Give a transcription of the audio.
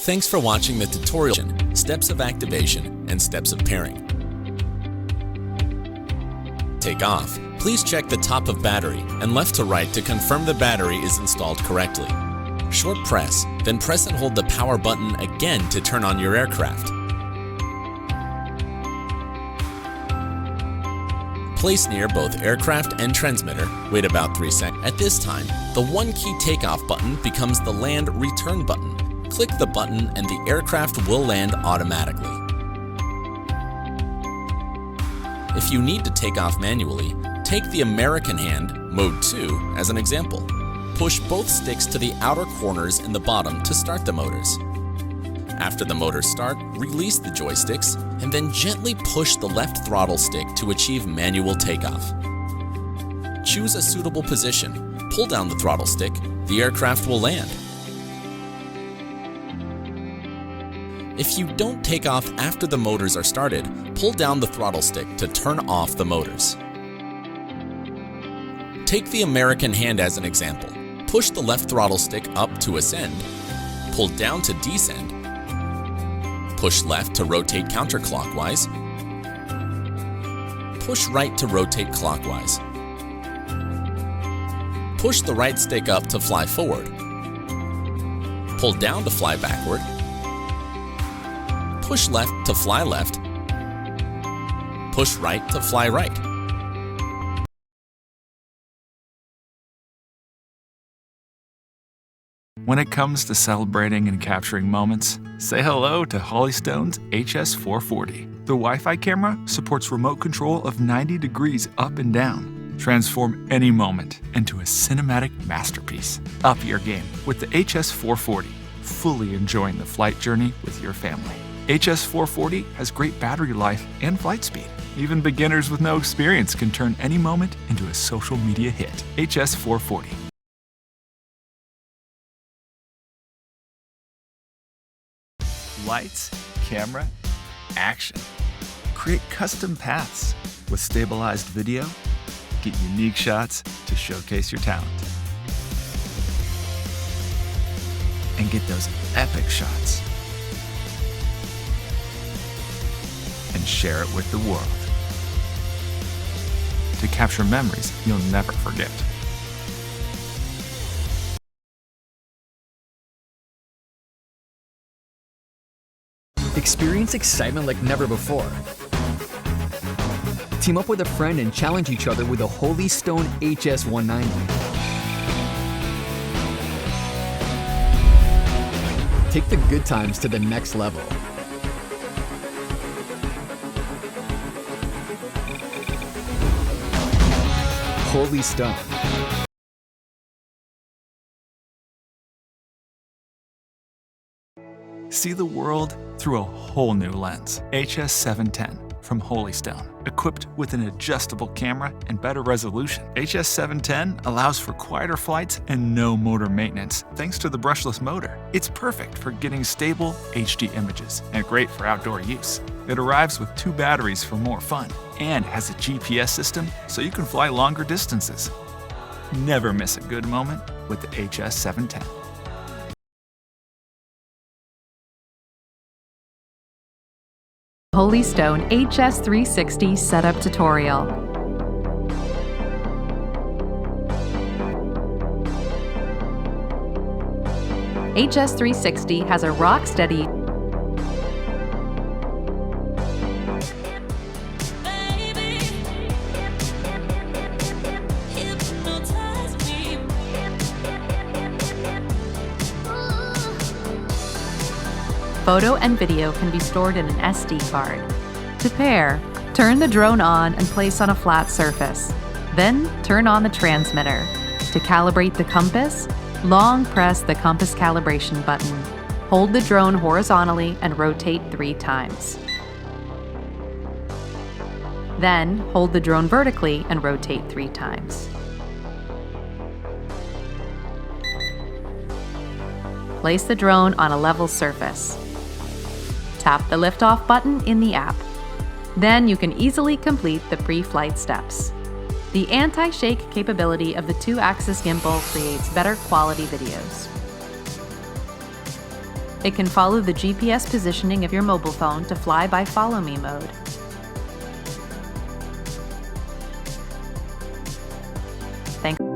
Thanks for watching the tutorial, steps of activation and steps of pairing. Take off. Please check the top of battery and left to right to confirm the battery is installed correctly. Short press, then press and hold the power button again to turn on your aircraft. Place near both aircraft and transmitter, wait about 3 seconds. At this time, the one-key takeoff button becomes the land return button. Click the button and the aircraft will land automatically. If you need to take off manually, take the American hand, Mode 2, as an example. Push both sticks to the outer corners in the bottom to start the motors. After the motors start, release the joysticks and then gently push the left throttle stick to achieve manual takeoff. Choose a suitable position, pull down the throttle stick, the aircraft will land. If you don't take off after the motors are started, pull down the throttle stick to turn off the motors. Take the American hand as an example. Push the left throttle stick up to ascend, pull down to descend, push left to rotate counterclockwise, push right to rotate clockwise. Push the right stick up to fly forward, pull down to fly backward, push left to fly left, push right to fly right. When it comes to celebrating and capturing moments, say hello to Holystone's HS440. The Wi-Fi camera supports remote control of 90 degrees up and down. Transform any moment into a cinematic masterpiece. Up your game with the HS440, fully enjoying the flight journey with your family. HS440 has great battery life and flight speed. Even beginners with no experience can turn any moment into a social media hit. HS440. Lights, camera, action. Create custom paths with stabilized video. Get unique shots to showcase your talent. And get those epic shots. And share it with the world. To capture memories you'll never forget. Experience excitement like never before. Team up with a friend and challenge each other with the Holystone HS190. Take the good times to the next level. Holystone. See the world through a whole new lens. HS710 from Holystone, equipped with an adjustable camera and better resolution. HS710 allows for quieter flights and no motor maintenance thanks to the brushless motor. It's perfect for getting stable HD images and great for outdoor use. It arrives with 2 batteries for more fun and has a GPS system so you can fly longer distances. Never miss a good moment with the HS710. Holystone HS360 Setup Tutorial. HS360 has a rock-steady photo and video can be stored in an SD card. To pair, turn the drone on and place on a flat surface. Then turn on the transmitter. To calibrate the compass, long press the compass calibration button. Hold the drone horizontally and rotate 3 times. Then hold the drone vertically and rotate 3 times. Place the drone on a level surface. Tap the liftoff button in the app. Then you can easily complete the pre-flight steps. The anti-shake capability of the 2-axis gimbal creates better quality videos. It can follow the GPS positioning of your mobile phone to fly by follow me mode. Thanks.